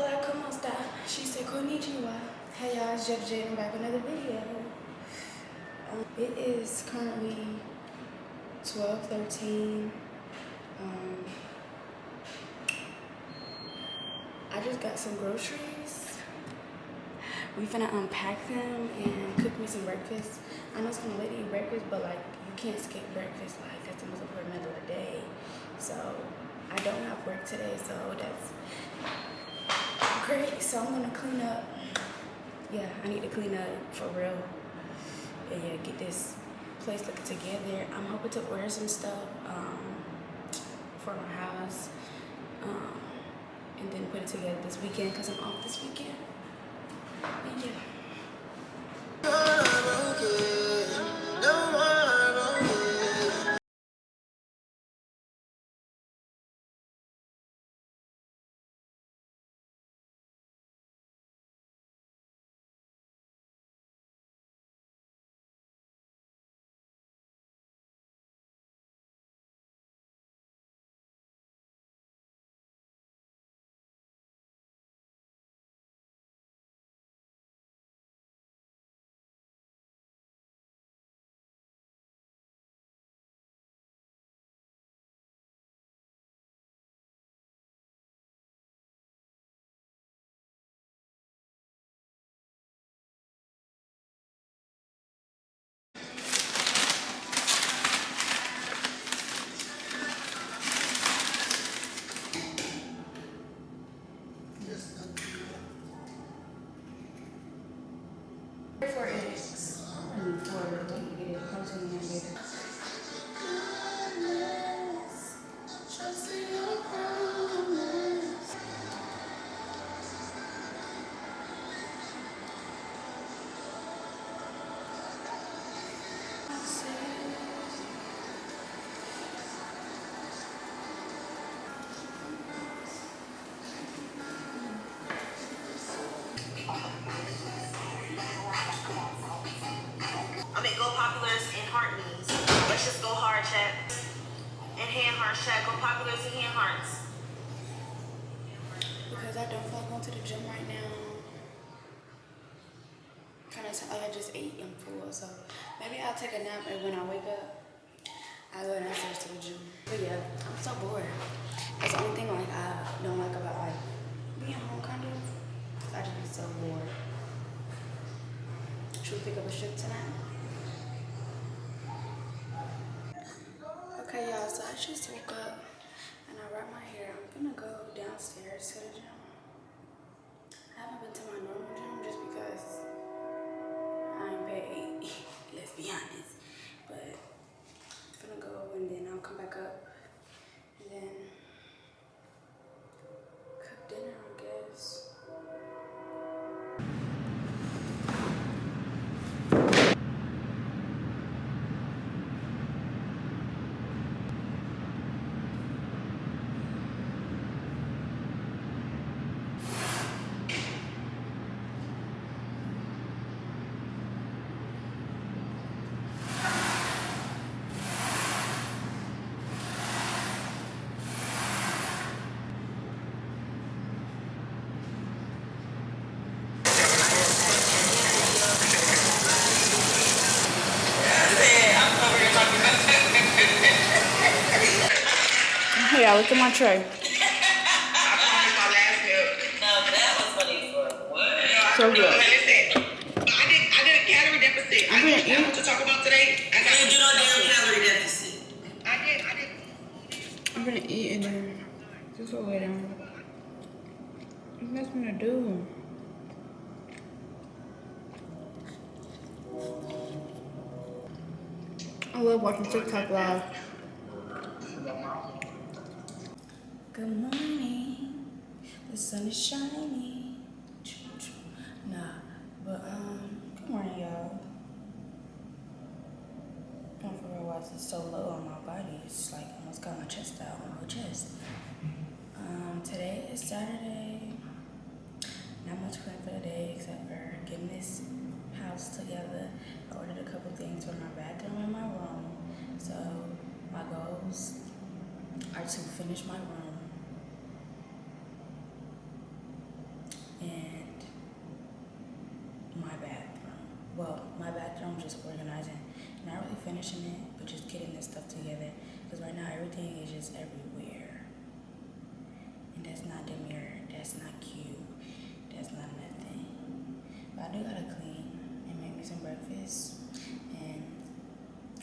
Hola, ¿cómo está? She said, konnichiwa. Hey y'all, it's Jeff J. I'm back with another video. It is currently 12:13. I just got some groceries. We finna unpack them and cook me some breakfast. I know it's kinda late to eat breakfast, but like you can't skip breakfast. Like that's the most important meal of the day. So I don't have work today, so that's great. So I'm gonna clean up. Yeah, I need to clean up for real. And yeah, get this place looking together. I'm hoping to order some stuff for my house and then put it together this weekend because I'm off this weekend. And yeah. For eggs. And for to get it protein and get it. I mean, go populars and heart knees. Let's just go hard chat and hand hearts chat. Go populars and hand hearts. Because I don't feel like going to the gym right now. Kind of like I just ate and full, so maybe I'll take a nap and when I wake up, I'll go downstairs to the gym. But yeah, I'm so bored. That's the only thing like I don't like about like being home kind of. I just be so bored. Should we pick up a shift tonight? Okay, y'all, so I just woke up and I wrapped my hair. I'm gonna go downstairs to the gym. I haven't been to my normal gym just because I ain't paid, let's be honest. But I'm gonna go and then I'll come back up and then cook dinner, I guess. Yeah, look at my tray. No, that was funny for what? So good. Listen, I did a calorie deficit. I know what to talk about today. I didn't do no damn calorie deficit. I did. I'm gonna eat and then just go lay down. What's gonna do? I love watching TikTok live. Good morning. The sun is shining. Nah, but good morning, y'all. I don't figure out why it's so low on my body. It's like almost got my chest out, my whole chest. Today is Saturday. Not much planned for the day except for getting this house together. I ordered a couple things for my bathroom and my room. So my goals are to finish my room finishing it, but just getting this stuff together. Because right now everything is just everywhere. And that's not demure, that's not cute, that's not nothing. But I do gotta clean and make me some breakfast. And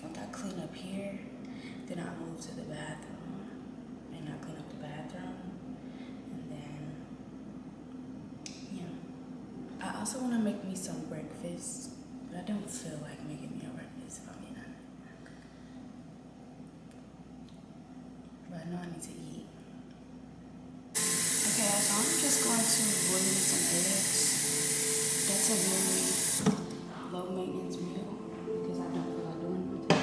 once I clean up here, then I move to the bathroom. And I clean up the bathroom. And then, yeah. I also want to make me some breakfast. But I don't feel like making me a breakfast, if I'm being honest. But I know I need to eat. Okay, so I'm just going to boil me some eggs. That's a very low maintenance meal because I don't feel like doing anything.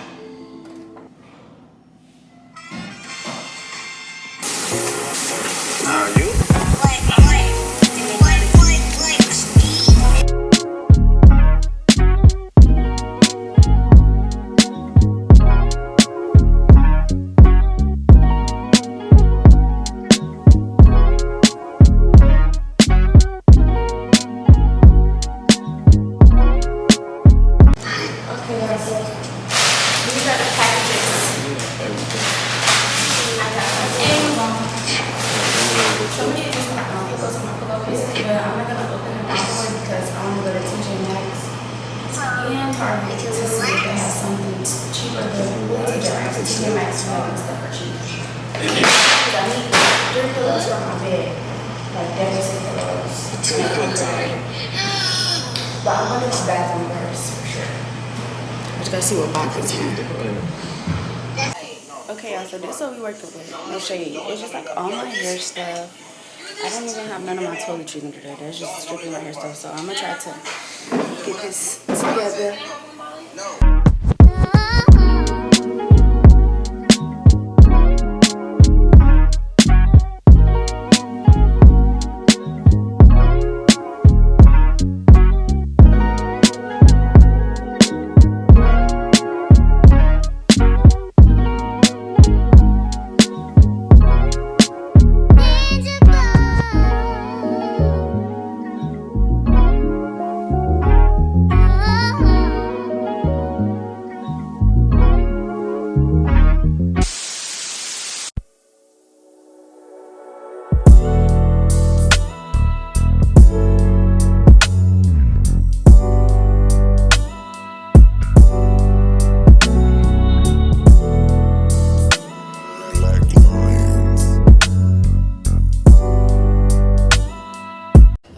Are you? Okay, guys, so these are the packages. I got Amazon. So many of these put those in my pillowcases, but I'm not gonna open them afterward because I want to go to TJ Maxx and Target to see if they have something cheaper than TJ Maxx. TJ Maxx is having stuff for cheap. Because I need 3 pillows for my bed, like deficit pillows. But I'm gonna do my bathroom first for sure. I just gotta see what box it's in. Okay, y'all, so this is what we working with. No shade. It's just like all my hair stuff. I don't even have none of my toiletries under there. That's just strictly my hair stuff. So I'm gonna try to get this together.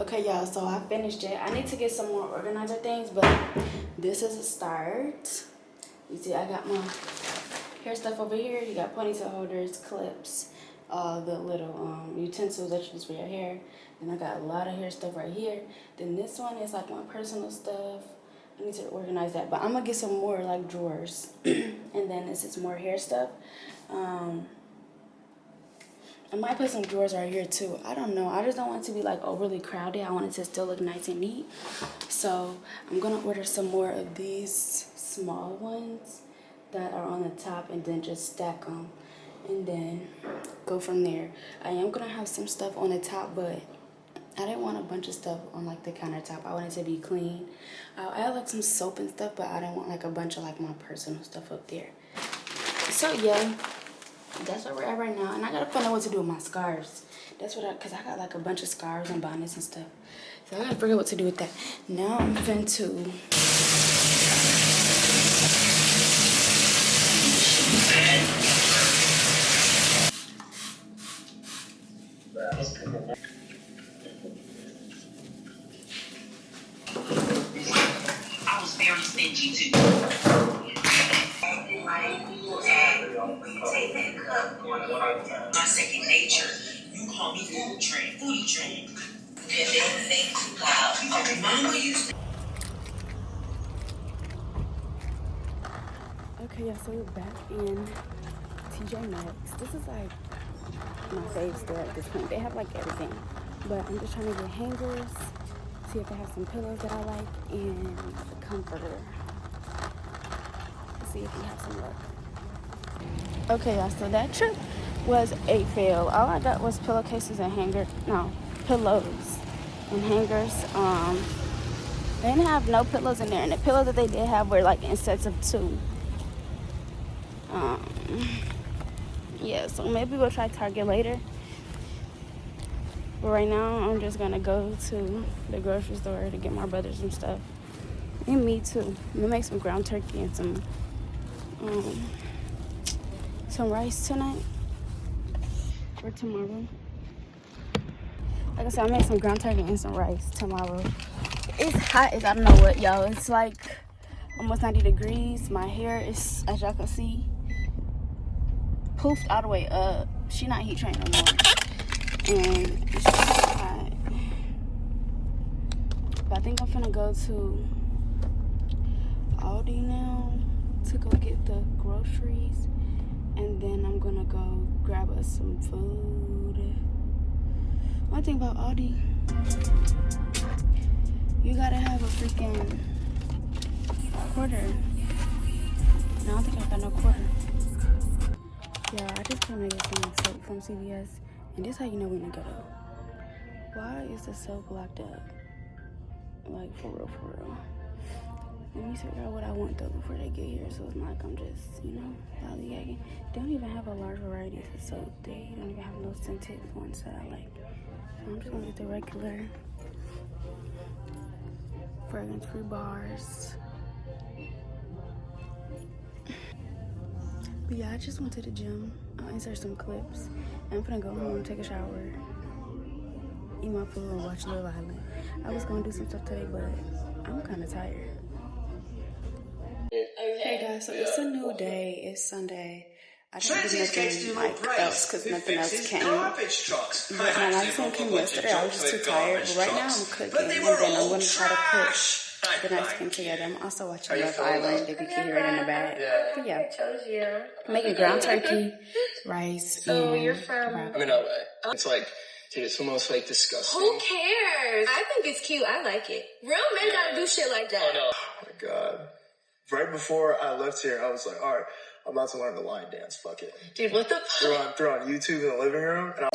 Okay, y'all, so I finished it. I need to get some more organizer things, but this is a start. You see, I got my hair stuff over here. You got ponytail holders, clips, the little utensils that you use for your hair. Then I got a lot of hair stuff right here. Then this one is like my personal stuff. I need to organize that, but I'm gonna get some more like drawers. And then this is more hair stuff. I might put some drawers right here too. I don't know. I just don't want it to be like overly crowded. I want it to still look nice and neat. So I'm gonna order some more of these small ones that are on the top and then just stack them and then go from there. I am gonna have some stuff on the top, but I didn't want a bunch of stuff on like the countertop. I want it to be clean. I'll add like some soap and stuff, but I didn't want like a bunch of like my personal stuff up there. So yeah. That's where we're at right now, and I gotta find out what to do with my scarves. That's what cause I got like a bunch of scarves and bonnets and stuff. So I gotta figure out what to do with that. Now I'm going to I was very stingy too. When you take that cup, my second nature, you call me foodie train. And then think, wow, mama used to. okay, yeah, so we're back in TJ Maxx. This is like my fave store at this point. They have like everything, but I'm just trying to get hangers, see if they have some pillows that I like, and a comforter. Let's see if we have some luck. Okay, y'all, so that trip was a fail. All I got was pillowcases and pillows and hangers. They didn't have no pillows in there, and the pillows that they did have were like in sets of 2. Um, yeah, so maybe we'll try Target later. But right now, I'm just gonna go to the grocery store to get my brother some stuff. And me too. I'm gonna make some ground turkey and some rice tonight or tomorrow. Like I said, I made some ground turkey and some rice tomorrow. It's hot as I don't know what, y'all. It's like almost 90 degrees. My hair is, as y'all can see, poofed all the way up. She not heat trained no more. And it's just hot. But I think I'm finna go to Aldi now to go get the groceries. And then I'm gonna go grab us some food. One thing about Aldi, you gotta have a freaking quarter. And I don't think I got no quarter. Yeah, I just came to get some soap from CVS. And this how you know we in the ghetto. Why is the soap locked up? Like, for real, for real. Let me figure out what I want, though, before they get here. So it's not like I'm just, lollygagging. They don't even have a large variety of soap. They don't even have no scented ones that I like. So I'm just gonna get the regular fragrance-free bars. But yeah, I just went to the gym. I'll insert some clips. And I'm gonna go home, take a shower, eat my food, and watch Love Island. I was gonna do some stuff today, but I'm kind of tired. Hey guys, so it's a new day. It's Sunday. I didn't do nothing else because nothing else came. But my last one came yesterday. I was just too tired. But right now I'm cooking, and then I'm going to try to put the next thing together. I'm also watching Love Island, if you can hear it in the back. But yeah, making ground turkey, rice, and wrap. I'm in LA. It's like, dude, it's almost like disgusting. Who cares? I think it's cute. I like it. Real men gotta do shit like that. Oh no. Oh my god. Right before I left here, I was like, all right, I'm about to learn the line dance. Fuck it. Dude, what the fuck? Throw on YouTube in the living room. And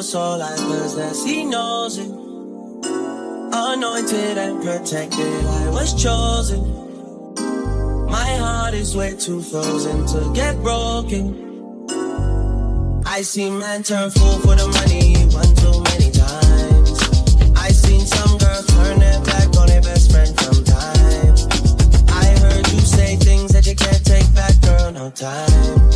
soul like business, he knows it. Anointed and protected, I was chosen. My heart is way too frozen to get broken. I seen men turn fool for the money one too many times. I seen some girls turn their back on their best friend from time. I heard you say things that you can't take back, girl, no time.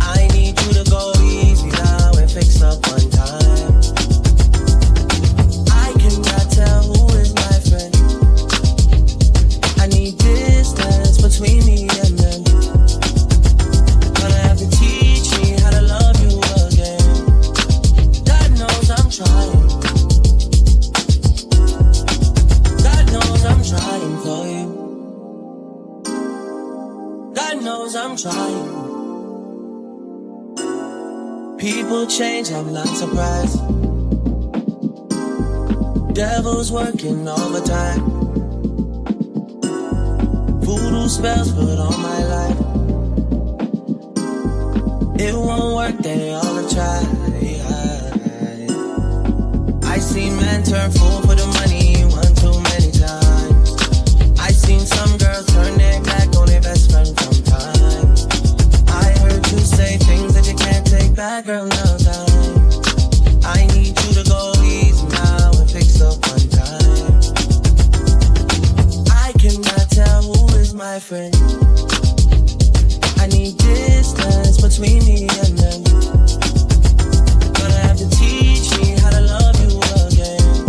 I need you to go easy now and fix up one time. I cannot tell who is my friend. I need distance between me and them. Gonna have to teach me how to love you again. God knows I'm trying. God knows I'm trying for you. God knows I'm trying. People change, I'm not surprised. Devil's working overtime. Voodoo spells put on my life. It won't work, they all have tried. I seen men turn fool for the money one too many times. I seen some girls turn their back on their best friend from time. I heard you say things that you can't take back, girl, no time. I need you to go easy now and fix up one time. I cannot tell who is my friend. I need distance between me and them. Gonna have to teach me how to love you again.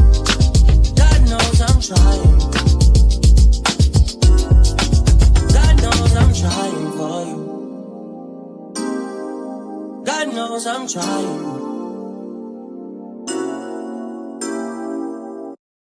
God knows I'm trying. knows I'm trying.